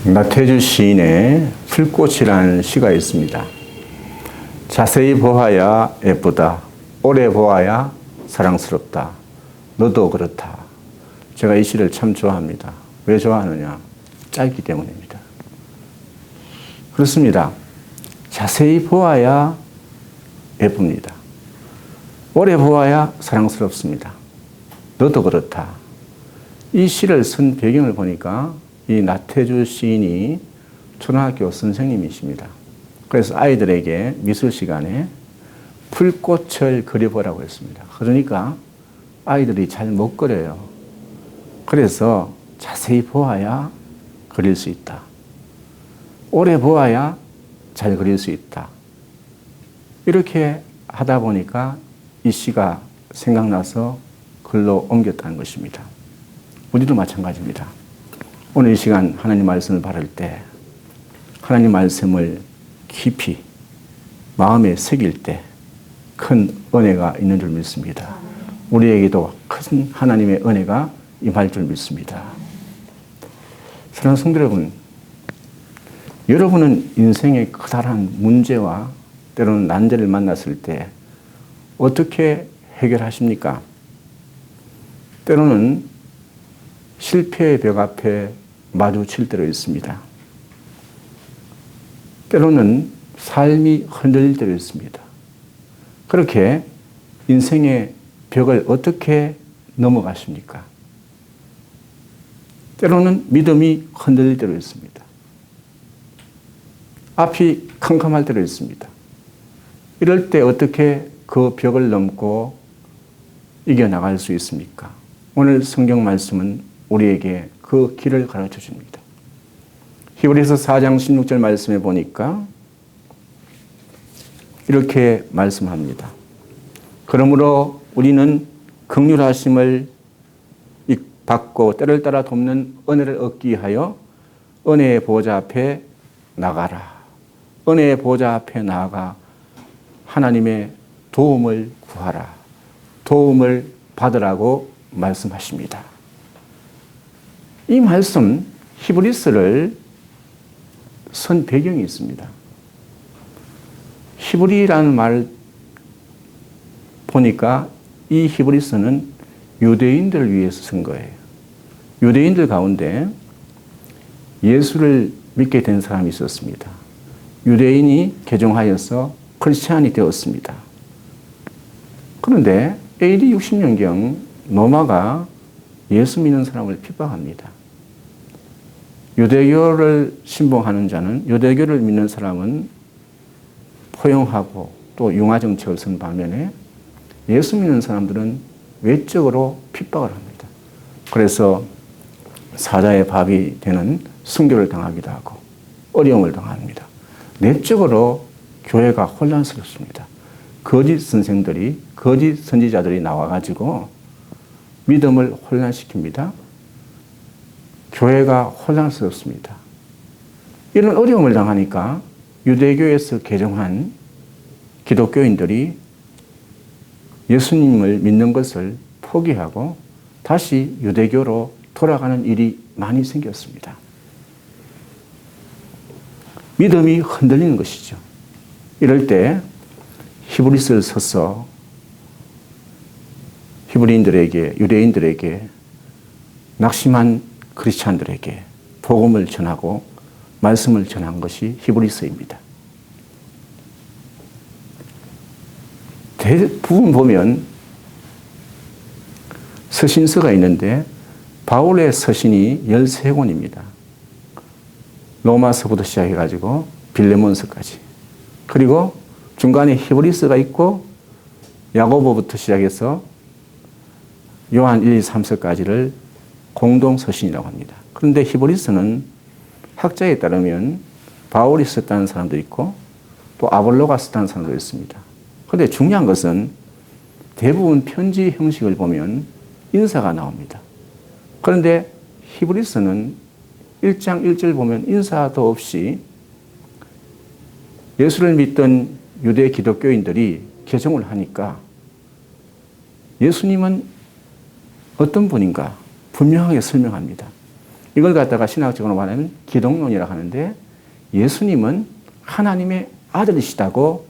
나태주 시인의 풀꽃이라는 시가 있습니다. 자세히 보아야 예쁘다. 오래 보아야 사랑스럽다. 너도 그렇다. 제가 이 시를 참 좋아합니다. 왜 좋아하느냐? 짧기 때문입니다. 그렇습니다. 자세히 보아야 예쁩니다. 오래 보아야 사랑스럽습니다. 너도 그렇다. 이 시를 쓴 배경을 보니까 이 나태주 시인이 초등학교 선생님이십니다. 그래서 아이들에게 미술 시간에 풀꽃을 그려보라고 했습니다. 그러니까 아이들이 잘 못 그려요. 그래서 자세히 보아야 그릴 수 있다. 오래 보아야 잘 그릴 수 있다. 이렇게 하다 보니까 이 시가 생각나서 글로 옮겼다는 것입니다. 우리도 마찬가지입니다. 오늘 이 시간 하나님 말씀을 바를 때 하나님 말씀을 깊이 마음에 새길 때 큰 은혜가 있는 줄 믿습니다. 우리에게도 큰 하나님의 은혜가 임할 줄 믿습니다. 사랑하는 성도 여러분, 여러분은 인생의 커다란 문제와 때로는 난제를 만났을 때 어떻게 해결하십니까? 때로는 실패의 벽 앞에 마주칠 때도 있습니다. 때로는 삶이 흔들릴 때도 있습니다. 그렇게 인생의 벽을 어떻게 넘어가십니까? 때로는 믿음이 흔들릴 때도 있습니다. 앞이 캄캄할 때도 있습니다. 이럴 때 어떻게 그 벽을 넘고 이겨나갈 수 있습니까? 오늘 성경 말씀은 우리에게 그 길을 가르쳐 줍니다. 히브리서 4장 16절 말씀에 보니까 이렇게 말씀합니다. 그러므로 우리는 긍휼하심을 받고 때를 따라 돕는 은혜를 얻기 위하여 은혜의 보좌 앞에 나가라. 은혜의 보좌 앞에 나아가 하나님의 도움을 구하라. 도움을 받으라고 말씀하십니다. 이 말씀 히브리서를 쓴 배경이 있습니다. 히브리라는 말 보니까 이 히브리서는 유대인들을 위해서 쓴 거예요. 유대인들 가운데 예수를 믿게 된 사람이 있었습니다. 유대인이 개종하여서 크리스찬이 되었습니다. 그런데 AD 60년경 로마가 예수 믿는 사람을 핍박합니다. 유대교를 신봉하는 자는, 유대교를 믿는 사람은 포용하고 또 융화 정책을 쓴 반면에 예수 믿는 사람들은 외적으로 핍박을 합니다. 그래서 사자의 밥이 되는 순교를 당하기도 하고 어려움을 당합니다. 내적으로 교회가 혼란스럽습니다. 거짓 선생들이, 거짓 선지자들이 나와가지고 믿음을 혼란시킵니다. 교회가 혼란스럽습니다. 이런 어려움을 당하니까 유대교에서 개종한 기독교인들이 예수님을 믿는 것을 포기하고 다시 유대교로 돌아가는 일이 많이 생겼습니다. 믿음이 흔들리는 것이죠. 이럴 때 히브리서를 써서 히브리인들에게, 유대인들에게, 낙심한 크리스찬들에게 복음을 전하고 말씀을 전한 것이 히브리서입니다. 대부분 보면 서신서가 있는데 바울의 서신이 13권입니다. 로마서부터 시작해가지고 빌레몬서까지. 그리고 중간에 히브리서가 있고 야고보부터 시작해서 요한 1, 2, 3서까지를 공동서신이라고 합니다. 그런데 히브리서는 학자에 따르면 바울이 썼다는 사람도 있고 또 아볼로가 썼다는 사람도 있습니다. 그런데 중요한 것은 대부분 편지 형식을 보면 인사가 나옵니다. 그런데 히브리서는 1장 1절 보면 인사도 없이 예수를 믿던 유대 기독교인들이 개종을 하니까 예수님은 어떤 분인가 분명하게 설명합니다. 이걸 갖다가 신학적으로 말하면 기독론이라고 하는데 예수님은 하나님의 아들이시다고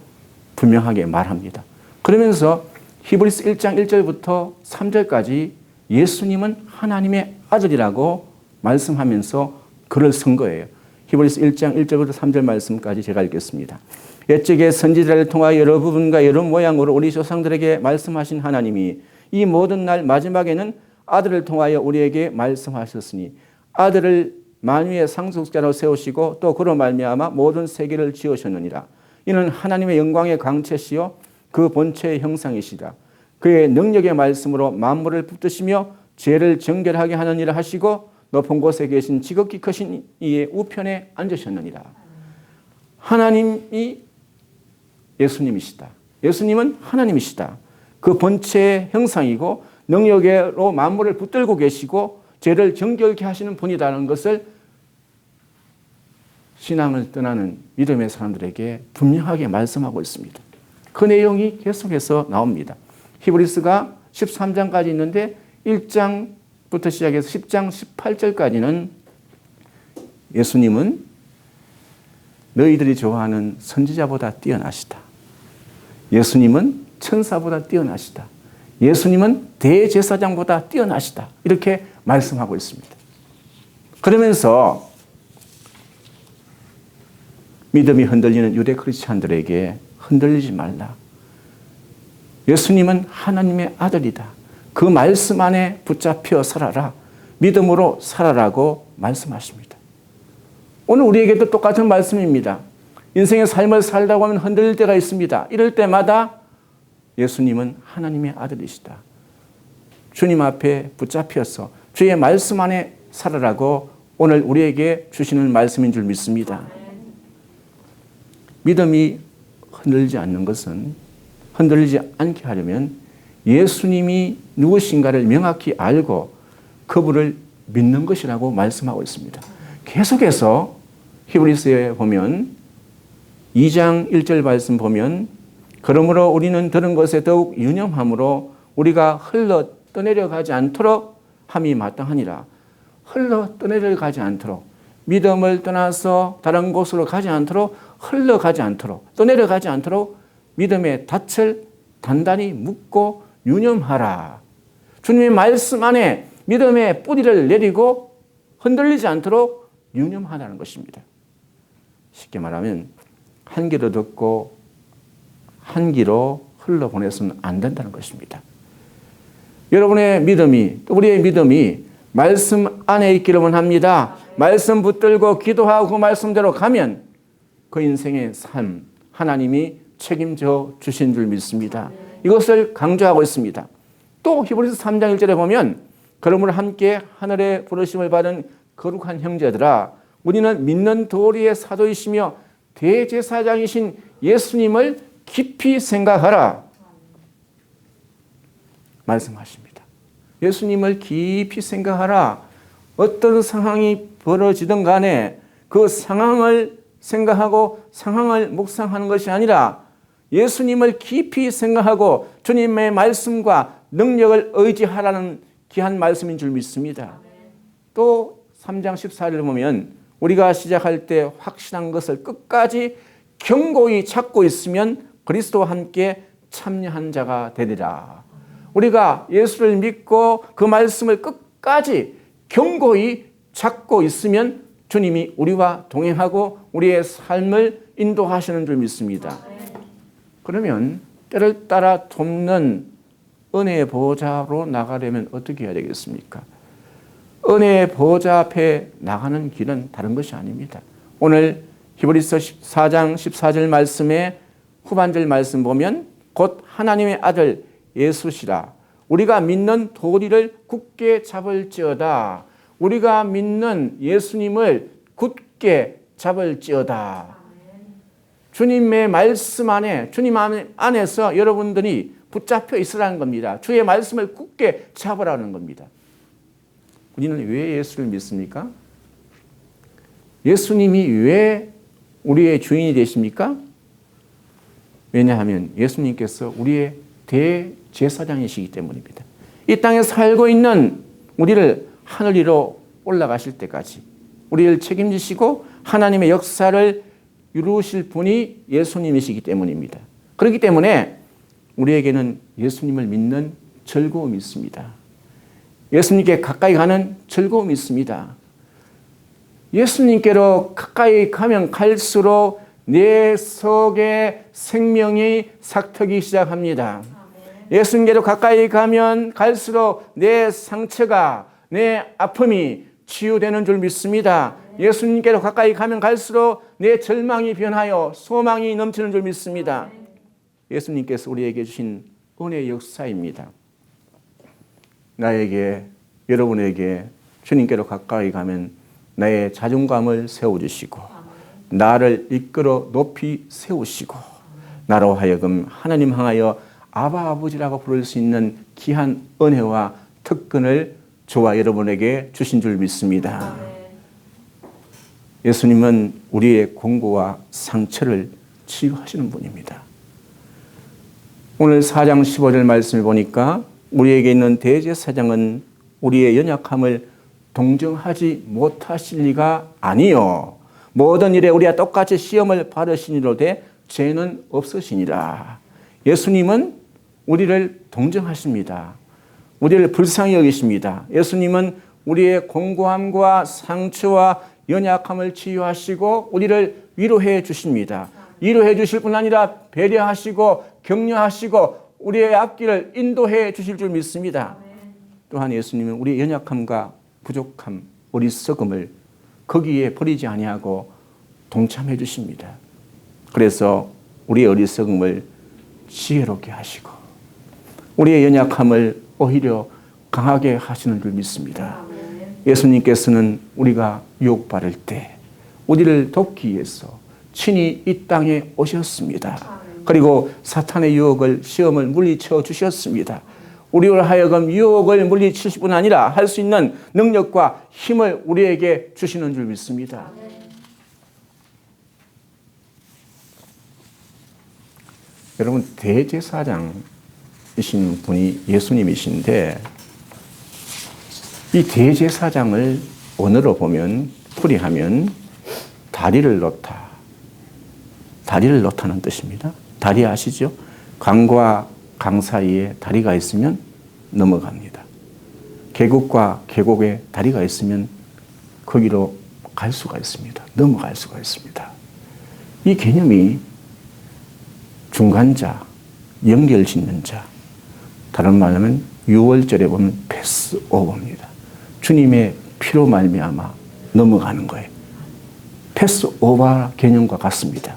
분명하게 말합니다. 그러면서 히브리서 1장 1절부터 3절까지 예수님은 하나님의 아들이라고 말씀하면서 글을 쓴 거예요. 히브리서 1장 1절부터 3절 말씀까지 제가 읽겠습니다. 옛적에 선지자를 통하여 여러 부분과 여러 모양으로 우리 조상들에게 말씀하신 하나님이 이 모든 날 마지막에는 아들을 통하여 우리에게 말씀하셨으니 아들을 만유의 상속자로 세우시고 또 그로 말미암아 모든 세계를 지으셨느니라. 이는 하나님의 영광의 광채시요 그 본체의 형상이시다. 그의 능력의 말씀으로 만물을 붙드시며 죄를 정결하게 하는 일을 하시고 높은 곳에 계신 지극히 크신 이의 우편에 앉으셨느니라. 하나님이 예수님이시다. 예수님은 하나님이시다. 그 본체의 형상이고 능력으로 만물을 붙들고 계시고 죄를 정결케 하시는 분이라는 것을 신앙을 떠나는 믿음의 사람들에게 분명하게 말씀하고 있습니다. 그 내용이 계속해서 나옵니다. 히브리서가 13장까지 있는데 1장부터 시작해서 10장 18절까지는 예수님은 너희들이 좋아하는 선지자보다 뛰어나시다. 예수님은 천사보다 뛰어나시다. 예수님은 대제사장보다 뛰어나시다. 이렇게 말씀하고 있습니다. 그러면서 믿음이 흔들리는 유대 크리스찬들에게 흔들리지 말라. 예수님은 하나님의 아들이다. 그 말씀 안에 붙잡혀 살아라. 믿음으로 살아라고 말씀하십니다. 오늘 우리에게도 똑같은 말씀입니다. 인생의 삶을 살다가 하면 흔들릴 때가 있습니다. 이럴 때마다 예수님은 하나님의 아들이시다. 주님 앞에 붙잡혀서 주의 말씀 안에 살아라고 오늘 우리에게 주시는 말씀인 줄 믿습니다. 믿음이 흔들리지 않는 것은 흔들리지 않게 하려면 예수님이 누구신가를 명확히 알고 그분을 믿는 것이라고 말씀하고 있습니다. 계속해서 히브리서에 보면 2장 1절 말씀 보면 그러므로 우리는 들은 것에 더욱 유념함으로 우리가 흘러 떠내려가지 않도록 함이 마땅하니라. 흘러 떠내려가지 않도록 믿음을 떠나서 다른 곳으로 가지 않도록 흘러가지 않도록 떠내려가지 않도록 믿음의 닻을 단단히 묶고 유념하라. 주님의 말씀 안에 믿음의 뿌리를 내리고 흔들리지 않도록 유념하라는 것입니다. 쉽게 말하면 한 귀로 듣고 한 귀로 흘러보내서는 안 된다는 것입니다. 여러분의 믿음이 또 우리의 믿음이 말씀 안에 있기로만 합니다. 말씀 붙들고 기도하고 그 말씀대로 가면 그 인생의 삶 하나님이 책임져 주신 줄 믿습니다. 이것을 강조하고 있습니다. 또 히브리서 3장 1절에 보면 그러므로 함께 하늘의 부르심을 받은 거룩한 형제들아 우리는 믿는 도리의 사도이시며 대제사장이신 예수님을 깊이 생각하라 말씀하십니다. 예수님을 깊이 생각하라. 어떤 상황이 벌어지든 간에 그 상황을 생각하고 상황을 묵상하는 것이 아니라 예수님을 깊이 생각하고 주님의 말씀과 능력을 의지하라는 귀한 말씀인 줄 믿습니다. 또 3장 14절을 보면 우리가 시작할 때 확신한 것을 끝까지 견고히 찾고 있으면 그리스도와 함께 참여한 자가 되리라. 우리가 예수를 믿고 그 말씀을 끝까지 견고히 찾고 있으면 주님이 우리와 동행하고 우리의 삶을 인도하시는 줄 믿습니다. 그러면 때를 따라 돕는 은혜의 보좌로 나가려면 어떻게 해야 되겠습니까? 은혜의 보좌 앞에 나가는 길은 다른 것이 아닙니다. 오늘 히브리서 4장 14절 말씀의 후반절 말씀 보면 곧 하나님의 아들 예수시라. 우리가 믿는 도리를 굳게 잡을지어다. 우리가 믿는 예수님을 굳게 잡을지어다. 주님의 말씀 안에 주님 안에서 여러분들이 붙잡혀 있으라는 겁니다. 주의 말씀을 굳게 잡으라는 겁니다. 우리는 왜 예수를 믿습니까? 예수님이 왜 우리의 주인이 되십니까? 왜냐하면 예수님께서 우리의 대제사장이시기 때문입니다. 이 땅에 살고 있는 우리를 하늘 위로 올라가실 때까지 우리를 책임지시고 하나님의 역사를 이루실 분이 예수님이시기 때문입니다. 그렇기 때문에 우리에게는 예수님을 믿는 즐거움이 있습니다. 예수님께 가까이 가는 즐거움이 있습니다. 예수님께로 가까이 가면 갈수록 내 속에 생명이 삭트기 시작합니다. 예수님께로 가까이 가면 갈수록 내 상처가, 내 아픔이 치유되는 줄 믿습니다. 예수님께로 가까이 가면 갈수록 내 절망이 변하여 소망이 넘치는 줄 믿습니다. 예수님께서 우리에게 주신 은혜의 역사입니다. 나에게, 여러분에게 주님께로 가까이 가면 나의 자존감을 세워주시고 나를 이끌어 높이 세우시고 나로 하여금 하나님 향하여 아바 아버지라고 부를 수 있는 귀한 은혜와 특권을 저와 여러분에게 주신 줄 믿습니다. 예수님은 우리의 공고와 상처를 치유하시는 분입니다. 오늘 4장 15절 말씀을 보니까 우리에게 있는 대제사장은 우리의 연약함을 동정하지 못하실 리가 아니요 모든 일에 우리와 똑같이 시험을 받으시니로되 죄는 없으시니라. 예수님은 우리를 동정하십니다. 우리를 불쌍히 여기십니다. 예수님은 우리의 공고함과 상처와 연약함을 치유하시고 우리를 위로해 주십니다. 위로해 주실 뿐 아니라 배려하시고 격려하시고 우리의 앞길을 인도해 주실 줄 믿습니다. 또한 예수님은 우리의 연약함과 부족함, 어리석음을 거기에 버리지 아니하고 동참해 주십니다. 그래서 우리의 어리석음을 지혜롭게 하시고 우리의 연약함을 오히려 강하게 하시는 줄 믿습니다. 예수님께서는 우리가 유혹받을 때 우리를 돕기 위해서 친히 이 땅에 오셨습니다. 그리고 사탄의 유혹을, 시험을 물리쳐 주셨습니다. 우리로 하여금 유혹을 물리칠 뿐 아니라 할 수 있는 능력과 힘을 우리에게 주시는 줄 믿습니다. 여러분, 대제사장이신 분이 예수님이신데 이 대제사장을 언어로 보면, 풀이하면 다리를 놓다. 다리를 놓다는 뜻입니다. 다리 아시죠? 강과 강 사이에 다리가 있으면 넘어갑니다. 계곡과 계곡에 다리가 있으면 거기로 갈 수가 있습니다. 넘어갈 수가 있습니다. 이 개념이 중간자, 연결 짓는 자, 다른 말로 하면 6월절에 보면 패스오버입니다. 주님의 피로 말미암아 넘어가는 거예요. 패스오버 개념과 같습니다.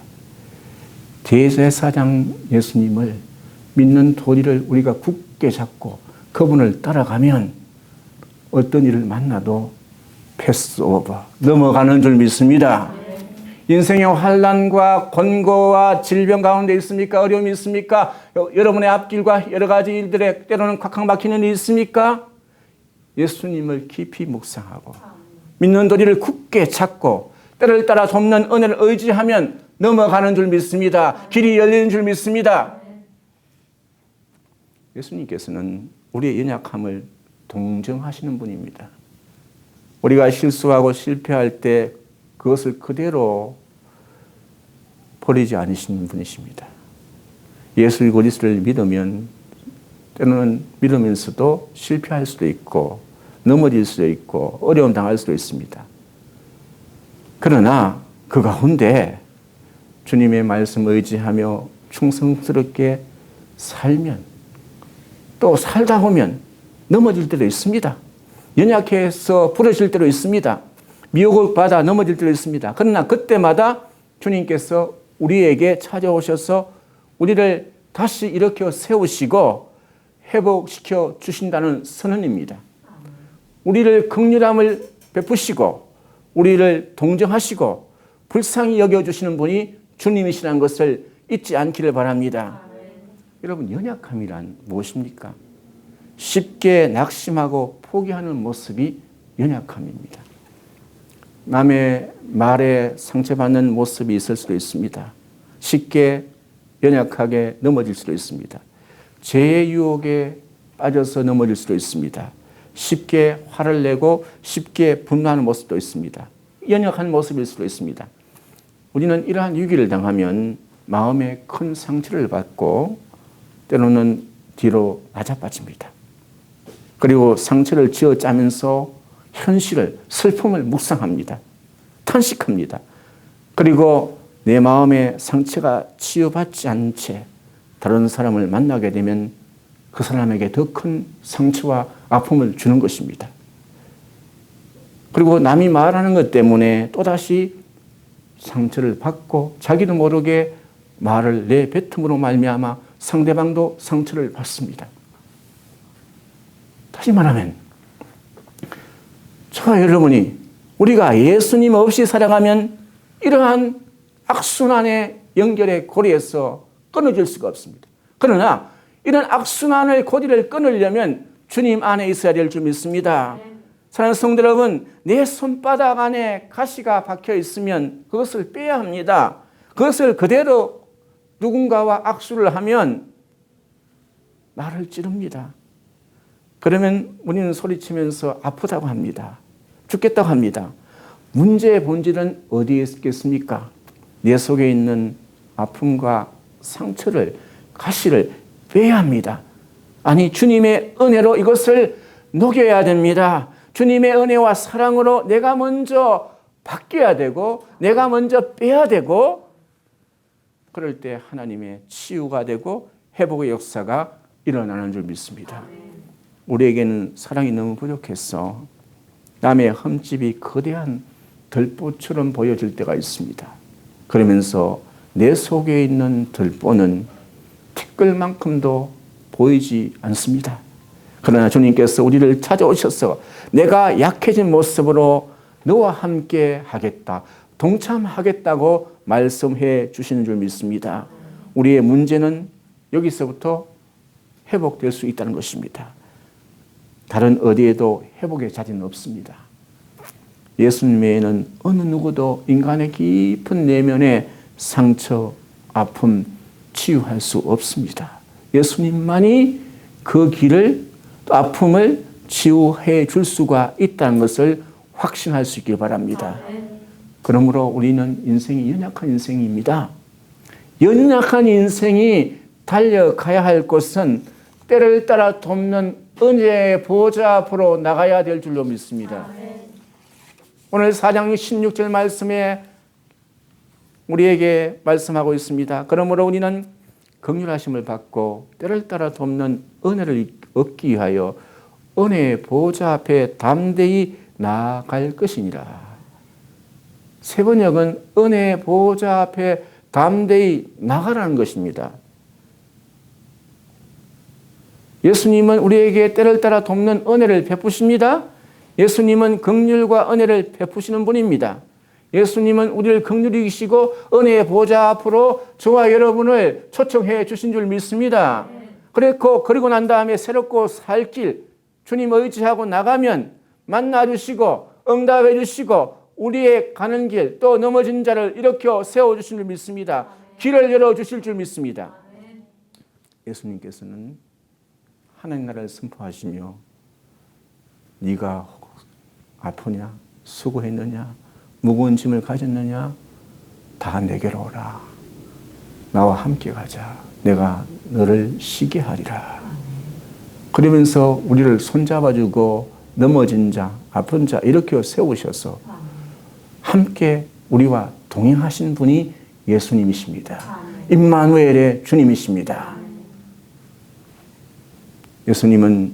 대제사장 예수님을 믿는 도리를 우리가 굳게 잡고 그분을 따라가면 어떤 일을 만나도 패스오버, 넘어가는 줄 믿습니다. 인생의 환난과 권고와 질병 가운데 있습니까? 어려움이 있습니까? 여러분의 앞길과 여러 가지 일들에 때로는 콱콱 막히는 일이 있습니까? 예수님을 깊이 묵상하고 믿는 도리를 굳게 잡고 때를 따라 돕는 은혜를 의지하면 넘어가는 줄 믿습니다. 길이 열리는 줄 믿습니다. 예수님께서는 우리의 연약함을 동정하시는 분입니다. 우리가 실수하고 실패할 때 그것을 그대로 버리지 않으시는 분이십니다. 예수 그리스도를 믿으면 때로는 믿으면서도 실패할 수도 있고 넘어질 수도 있고 어려움 당할 수도 있습니다. 그러나 그 가운데 주님의 말씀 의지하며 충성스럽게 살면 또 살다 보면 넘어질 때도 있습니다. 연약해서 부러질 때도 있습니다. 미혹을 받아 넘어질 때도 있습니다. 그러나 그때마다 주님께서 우리에게 찾아오셔서 우리를 다시 일으켜 세우시고 회복시켜 주신다는 선언입니다. 우리를 긍휼함을 베푸시고 우리를 동정하시고 불쌍히 여겨주시는 분이 주님이시라는 것을 잊지 않기를 바랍니다. 여러분, 연약함이란 무엇입니까? 쉽게 낙심하고 포기하는 모습이 연약함입니다. 남의 말에 상처받는 모습이 있을 수도 있습니다. 쉽게 연약하게 넘어질 수도 있습니다. 죄의 유혹에 빠져서 넘어질 수도 있습니다. 쉽게 화를 내고 쉽게 분노하는 모습도 있습니다. 연약한 모습일 수도 있습니다. 우리는 이러한 위기를 당하면 마음에 큰 상처를 받고 때로는 뒤로 낮아빠집니다. 그리고 상처를 쥐어짜면서 현실을, 슬픔을 묵상합니다. 탄식합니다. 그리고 내 마음의 상처가 치유받지 않은 채 다른 사람을 만나게 되면 그 사람에게 더 큰 상처와 아픔을 주는 것입니다. 그리고 남이 말하는 것 때문에 또다시 상처를 받고 자기도 모르게 말을 내뱉음으로 말미암아 상대방도 상처를 받습니다. 다시 말하면 저와 여러분이 우리가 예수님 없이 살아가면 이러한 악순환의 연결의 고리에서 끊어질 수가 없습니다. 그러나 이런 악순환의 고리를 끊으려면 주님 안에 있어야 될 줄 믿습니다. 사랑하는 성도 여러분, 내 손바닥 안에 가시가 박혀 있으면 그것을 빼야 합니다. 그것을 그대로 누군가와 악수를 하면 나를 찌릅니다. 그러면 우리는 소리치면서 아프다고 합니다. 죽겠다고 합니다. 문제의 본질은 어디에 있겠습니까? 내 속에 있는 아픔과 상처를, 가시를 빼야 합니다. 아니, 주님의 은혜로 이것을 녹여야 됩니다. 주님의 은혜와 사랑으로 내가 먼저 바뀌어야 되고 내가 먼저 빼야 되고 그럴 때 하나님의 치유가 되고 회복의 역사가 일어나는 줄 믿습니다. 우리에게는 사랑이 너무 부족해서 남의 흠집이 거대한 들보처럼 보여질 때가 있습니다. 그러면서 내 속에 있는 들보는 티끌만큼도 보이지 않습니다. 그러나 주님께서 우리를 찾아오셔서 내가 약해진 모습으로 너와 함께 하겠다, 동참하겠다고 말씀해 주시는 줄 믿습니다. 우리의 문제는 여기서부터 회복될 수 있다는 것입니다. 다른 어디에도 회복의 자리는 없습니다. 예수님 외에는 어느 누구도 인간의 깊은 내면의 상처, 아픔, 치유할 수 없습니다. 예수님만이 그 길을, 아픔을 치유해 줄 수가 있다는 것을 확신할 수 있길 바랍니다. 그러므로 우리는 인생이 연약한 인생입니다. 연약한 인생이 달려가야 할 곳은 때를 따라 돕는 은혜의 보좌 앞으로 나가야 될 줄로 믿습니다. 오늘 4장 16절 말씀에 우리에게 말씀하고 있습니다. 그러므로 우리는 긍휼하심을 받고 때를 따라 돕는 은혜를 얻기 위하여 은혜의 보좌 앞에 담대히 나아갈 것이니라. 세 번역은 은혜의 보좌 앞에 담대히 나가라는 것입니다. 예수님은 우리에게 때를 따라 돕는 은혜를 베푸십니다. 예수님은 긍휼과 은혜를 베푸시는 분입니다. 예수님은 우리를 긍휼히 여기시고 은혜의 보좌 앞으로 저와 여러분을 초청해 주신 줄 믿습니다. 그리고 난 다음에 새롭고 살 길, 주님 의지하고 나가면 만나주시고 응답해 주시고 우리의 가는 길, 또 넘어진 자를 일으켜 세워주신 줄 믿습니다. 길을 열어주실 줄 믿습니다. 예수님께서는 하나님 나라를 선포하시며 네가 아프냐, 수고했느냐, 무거운 짐을 가졌느냐, 다 내게로 오라. 나와 함께 가자. 내가 너를 쉬게 하리라. 그러면서 우리를 손잡아주고 넘어진 자, 아픈 자 이렇게 세우셔서 함께 우리와 동행하신 분이 예수님이십니다. 임마누엘의 주님이십니다. 예수님은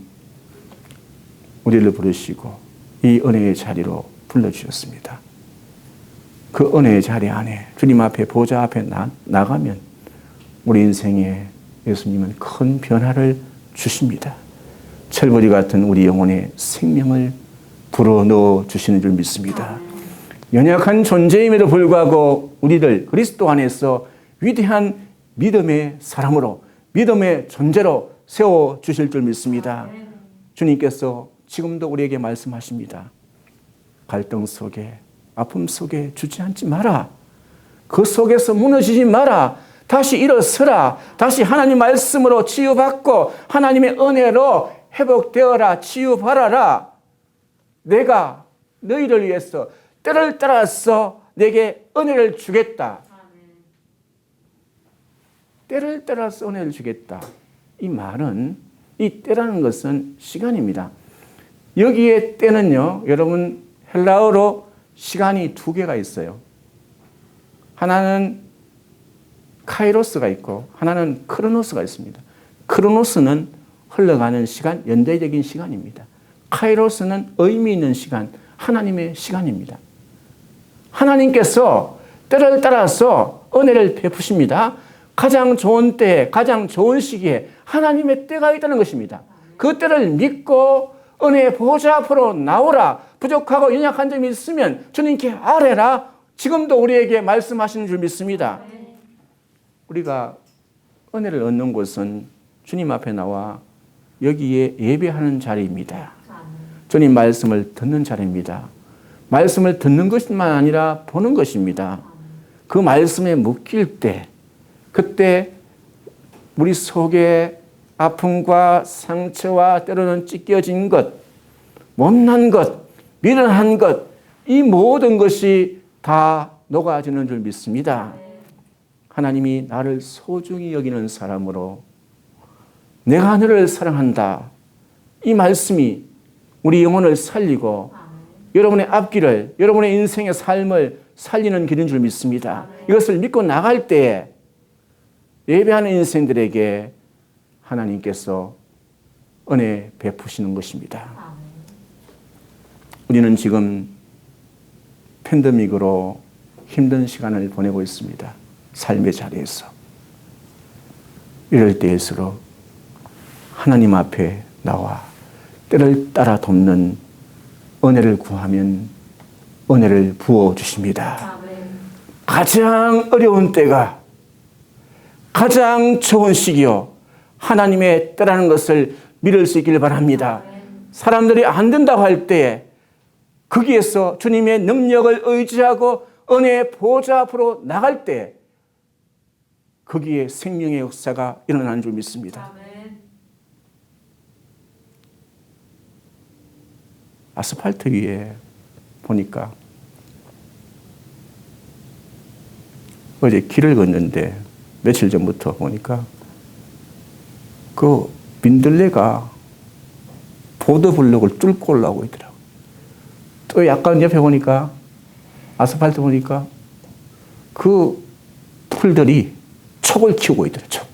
우리를 부르시고 이 은혜의 자리로 불러주셨습니다. 그 은혜의 자리 안에 주님 앞에 보좌 앞에 나가면 우리 인생에 예수님은 큰 변화를 주십니다. 철부지 같은 우리 영혼의 생명을 불어넣어 주시는 줄 믿습니다. 연약한 존재임에도 불구하고 우리를 그리스도 안에서 위대한 믿음의 사람으로, 믿음의 존재로 세워주실 줄 믿습니다. 주님께서 지금도 우리에게 말씀하십니다. 갈등 속에, 아픔 속에 주저앉지 마라. 그 속에서 무너지지 마라. 다시 일어서라. 다시 하나님 말씀으로 치유받고 하나님의 은혜로 회복되어라, 치유받아라. 내가 너희를 위해서 때를 따라서 내게 은혜를 주겠다. 때를 따라서 은혜를 주겠다. 이 말은, 이 때라는 것은 시간입니다. 여기에 때는요, 여러분 헬라어로 시간이 두 개가 있어요. 하나는 카이로스가 있고 하나는 크로노스가 있습니다. 크로노스는 흘러가는 시간, 연대적인 시간입니다. 카이로스는 의미 있는 시간, 하나님의 시간입니다. 하나님께서 때를 따라서 은혜를 베푸십니다. 가장 좋은 때에, 가장 좋은 시기에 하나님의 때가 있다는 것입니다. 그 때를 믿고 은혜의 보좌 앞으로 나오라. 부족하고 연약한 점이 있으면 주님께 아뢰라. 지금도 우리에게 말씀하시는 줄 믿습니다. 우리가 은혜를 얻는 곳은 주님 앞에 나와 여기에 예배하는 자리입니다. 주님 말씀을 듣는 자리입니다. 말씀을 듣는 것만 아니라 보는 것입니다. 그 말씀에 묶일 때, 그때 우리 속에 아픔과 상처와 때로는 찢겨진 것, 못난 것, 미련한 것, 이 모든 것이 다 녹아지는 줄 믿습니다. 하나님이 나를 소중히 여기는 사람으로 내가 너를 사랑한다. 이 말씀이 우리 영혼을 살리고 여러분의 앞길을, 여러분의 인생의 삶을 살리는 길인 줄 믿습니다. 이것을 믿고 나갈 때에 예배하는 인생들에게 하나님께서 은혜 베푸시는 것입니다. 우리는 지금 팬데믹으로 힘든 시간을 보내고 있습니다. 삶의 자리에서. 이럴 때일수록 하나님 앞에 나와 때를 따라 돕는 은혜를 구하면 은혜를 부어주십니다. 가장 어려운 때가 가장 좋은 시기요. 하나님의 때라는 것을 믿을 수 있기를 바랍니다. 사람들이 안 된다고 할 때에 거기에서 주님의 능력을 의지하고 은혜의 보좌 앞으로 나갈 때 거기에 생명의 역사가 일어나는 줄 믿습니다. 아스팔트 위에 보니까 어제 길을 걷는데 며칠 전부터 보니까 그 민들레가 보도블록을 뚫고 올라오고 있더라고요. 또 약간 옆에 보니까 아스팔트 보니까 그 풀들이 촉을 키우고 있더라고요. 촉.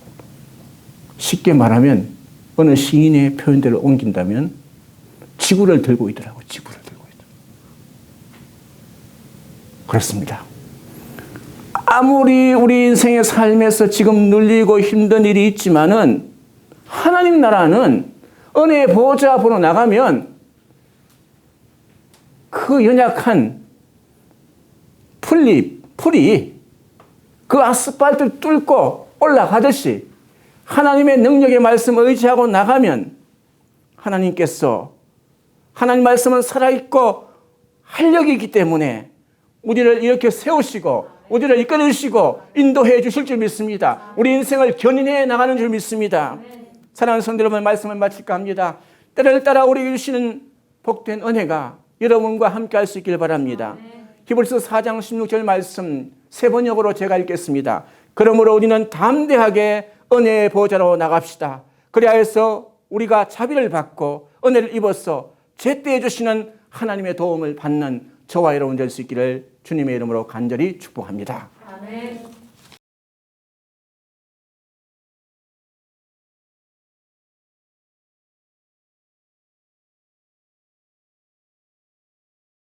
쉽게 말하면 어느 시인의 표현대로 옮긴다면 지구를 들고 있더라고요. 지구를 들고 있더라고요. 그렇습니다. 아무리 우리 인생의 삶에서 지금 눌리고 힘든 일이 있지만은 하나님 나라는 은혜의 보좌 앞으로 나가면 그 연약한 풀이 그 아스팔트를 뚫고 올라가듯이 하나님의 능력의 말씀을 의지하고 나가면 하나님께서 하나님 말씀은 살아있고 활력이 있기 때문에 우리를 이렇게 세우시고 우리를 이끌으시고 인도해 주실 줄 믿습니다. 우리 인생을 견인해 나가는 줄 믿습니다. 사랑하는 성도 여러분, 말씀을 마칠까 합니다. 때를 따라 우리에게 주시는 복된 은혜가 여러분과 함께 할 수 있길 바랍니다. 히브리서 4장 16절 말씀 세 번역으로 제가 읽겠습니다. 그러므로 우리는 담대하게 은혜의 보좌로 나갑시다. 그리하여서 우리가 자비를 받고 은혜를 입어서 제때에 주시는 하나님의 도움을 받는 저와 여러분 될 수 있기를 주님의 이름으로 간절히 축복합니다. 아멘.